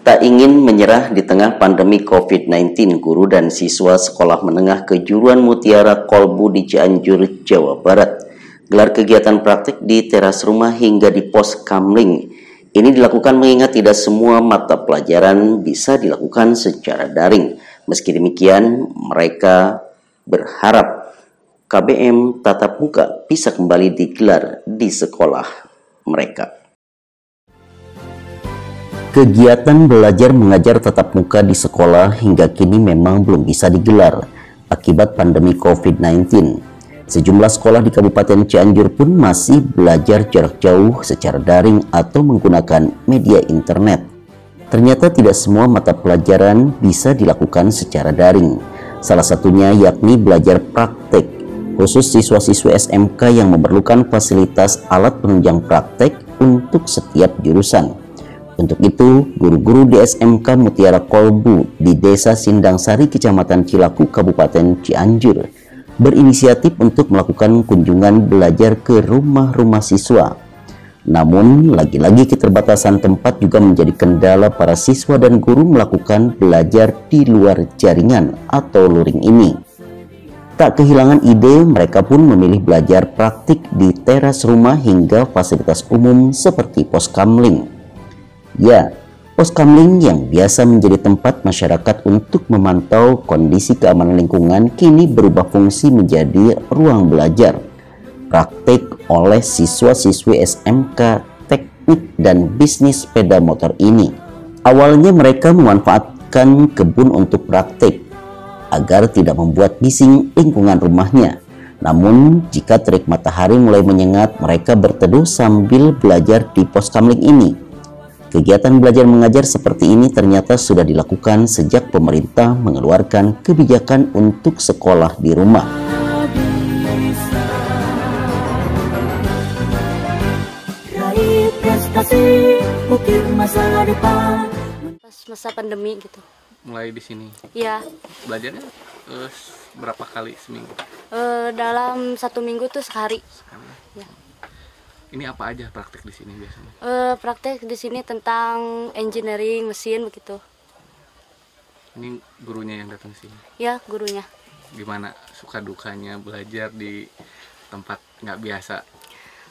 Tak ingin menyerah di tengah pandemi COVID-19, guru dan siswa Sekolah Menengah Kejuruan Mutiara Kolbu di Cianjur, Jawa Barat gelar kegiatan praktik di teras rumah hingga di pos kamling. Ini dilakukan mengingat tidak semua mata pelajaran bisa dilakukan secara daring. Meski demikian, mereka berharap KBM tatap muka bisa kembali digelar di sekolah mereka. Kegiatan belajar mengajar tatap muka di sekolah hingga kini memang belum bisa digelar akibat pandemi COVID-19. Sejumlah sekolah di Kabupaten Cianjur pun masih belajar jarak jauh secara daring atau menggunakan media internet. Ternyata tidak semua mata pelajaran bisa dilakukan secara daring. Salah satunya yakni belajar praktek, khusus siswa-siswi SMK yang memerlukan fasilitas alat penunjang praktek untuk setiap jurusan. Untuk itu, guru-guru di SMK Mutiara Kolbu di Desa Sindang Sari, Kecamatan Cilaku, Kabupaten Cianjur, berinisiatif untuk melakukan kunjungan belajar ke rumah-rumah siswa. Namun, lagi-lagi keterbatasan tempat juga menjadi kendala para siswa dan guru melakukan belajar di luar jaringan atau luring ini. Tak kehilangan ide, mereka pun memilih belajar praktik di teras rumah hingga fasilitas umum seperti pos kamling. Ya, pos kamling yang biasa menjadi tempat masyarakat untuk memantau kondisi keamanan lingkungan kini berubah fungsi menjadi ruang belajar praktik oleh siswa-siswi SMK Teknik dan Bisnis Sepeda Motor ini. Awalnya mereka memanfaatkan kebun untuk praktik agar tidak membuat bising lingkungan rumahnya. Namun, jika terik matahari mulai menyengat, mereka berteduh sambil belajar di pos kamling ini. Kegiatan belajar mengajar seperti ini ternyata sudah dilakukan sejak pemerintah mengeluarkan kebijakan untuk sekolah di rumah. Pas masa pandemi gitu. Mulai di sini. Iya. Belajarnya berapa kali seminggu? Dalam 1 minggu tuh sekali. Ya. Ini apa aja praktek di sini biasanya? Praktek di sini tentang engineering mesin begitu. Ini gurunya yang datang sini? Ya, gurunya. Gimana suka dukanya belajar di tempat nggak biasa?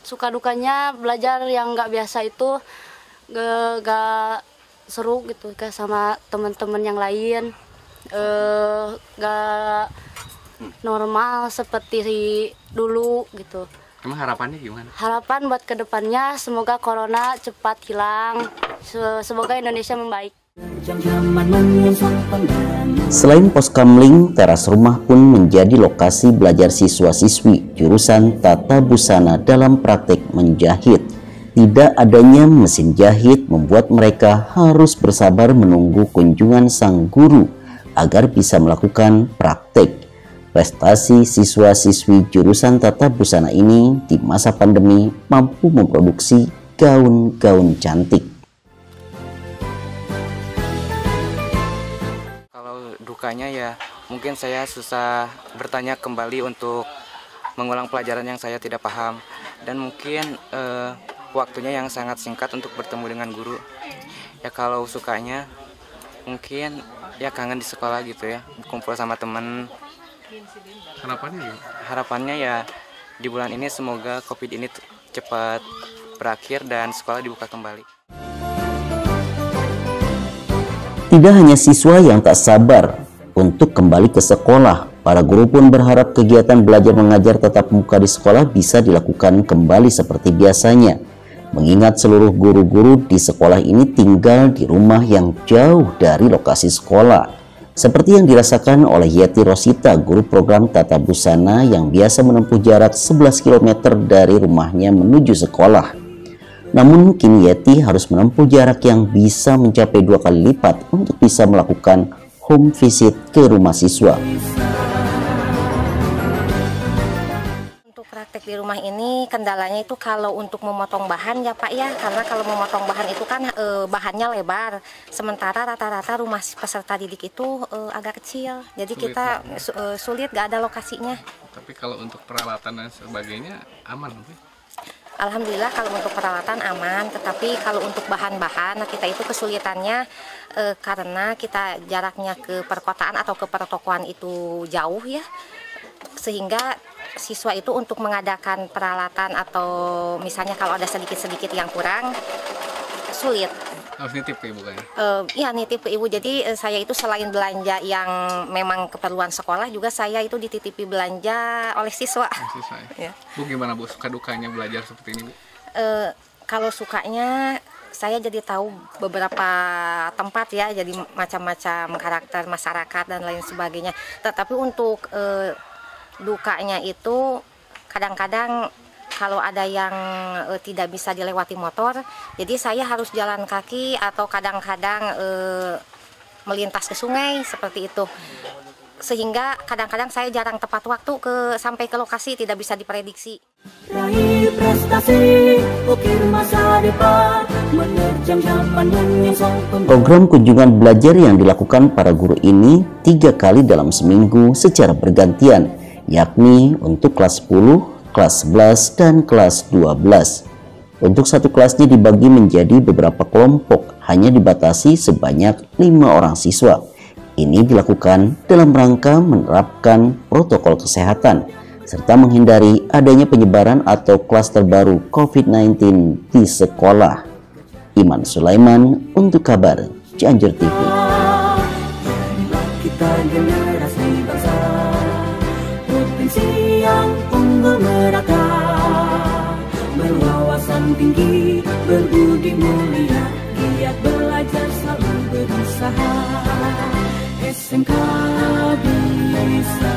Suka dukanya belajar yang nggak biasa itu gak seru gitu, kayak sama teman-teman yang lain. Gak normal seperti dulu gitu. Emang harapannya gimana? Harapan buat kedepannya semoga corona cepat hilang, semoga Indonesia membaik. Selain pos kamling, teras rumah pun menjadi lokasi belajar siswa-siswi jurusan tata busana dalam praktek menjahit. Tidak adanya mesin jahit membuat mereka harus bersabar menunggu kunjungan sang guru agar bisa melakukan praktek. Prestasi siswa-siswi jurusan tata busana ini di masa pandemi mampu memproduksi gaun-gaun cantik. Kalau dukanya ya mungkin saya susah bertanya kembali untuk mengulang pelajaran yang saya tidak paham. Dan mungkin waktunya yang sangat singkat untuk bertemu dengan guru. Ya kalau sukanya mungkin ya kangen di sekolah gitu ya, kumpul sama teman. Harapannya ya? Harapannya ya di bulan ini semoga COVID ini cepat berakhir dan sekolah dibuka kembali. Tidak hanya siswa yang tak sabar untuk kembali ke sekolah, para guru pun berharap kegiatan belajar mengajar tatap muka di sekolah bisa dilakukan kembali seperti biasanya. Mengingat seluruh guru-guru di sekolah ini tinggal di rumah yang jauh dari lokasi sekolah. Seperti yang dirasakan oleh Yeti Rosita, guru program tata busana yang biasa menempuh jarak 11 km dari rumahnya menuju sekolah. Namun kini Yeti harus menempuh jarak yang bisa mencapai 2 kali lipat untuk bisa melakukan home visit ke rumah siswa. Praktek di rumah ini kendalanya itu kalau untuk memotong bahan ya Pak ya, karena kalau memotong bahan itu kan bahannya lebar, sementara rata-rata rumah peserta didik itu agak kecil, jadi sulit, kita sulit, gak ada lokasinya. Tapi kalau untuk peralatan dan sebagainya aman? Alhamdulillah kalau untuk peralatan aman, tetapi kalau untuk bahan-bahan kita itu kesulitannya karena kita jaraknya ke perkotaan atau ke pertokoan itu jauh ya, sehingga siswa itu untuk mengadakan peralatan atau misalnya kalau ada sedikit-sedikit yang kurang sulit. Harus nitip ke ibu kan? Iya, nitip ke ibu. Jadi saya itu selain belanja yang memang keperluan sekolah, juga saya itu dititipi belanja oleh siswa. Siswa ya? Ya. Bu gimana Bu, suka dukanya belajar seperti ini Bu? Kalau sukanya saya jadi tahu beberapa tempat ya, jadi macam-macam karakter masyarakat dan lain sebagainya. Tetapi untuk dukanya itu kadang-kadang kalau ada yang tidak bisa dilewati motor, jadi saya harus jalan kaki atau kadang-kadang melintas ke sungai seperti itu. Sehingga kadang-kadang saya jarang tepat waktu sampai ke lokasi, tidak bisa diprediksi. Raih prestasi, ukir masa depan, menerjang zaman menyongsong pembangunan. Program kunjungan belajar yang dilakukan para guru ini 3 kali dalam seminggu secara bergantian, yakni untuk kelas 10, kelas 11, dan kelas 12. Untuk satu kelasnya dibagi menjadi beberapa kelompok, hanya dibatasi sebanyak 5 orang siswa. Ini dilakukan dalam rangka menerapkan protokol kesehatan, serta menghindari adanya penyebaran atau klaster baru COVID-19 di sekolah. Iman Sulaiman untuk kabar Cianjur TV. Kita generasi bangsa, provinsi yang unggul merata, berwawasan tinggi, berbudi mulia, giat belajar selalu berusaha. SMK bisa.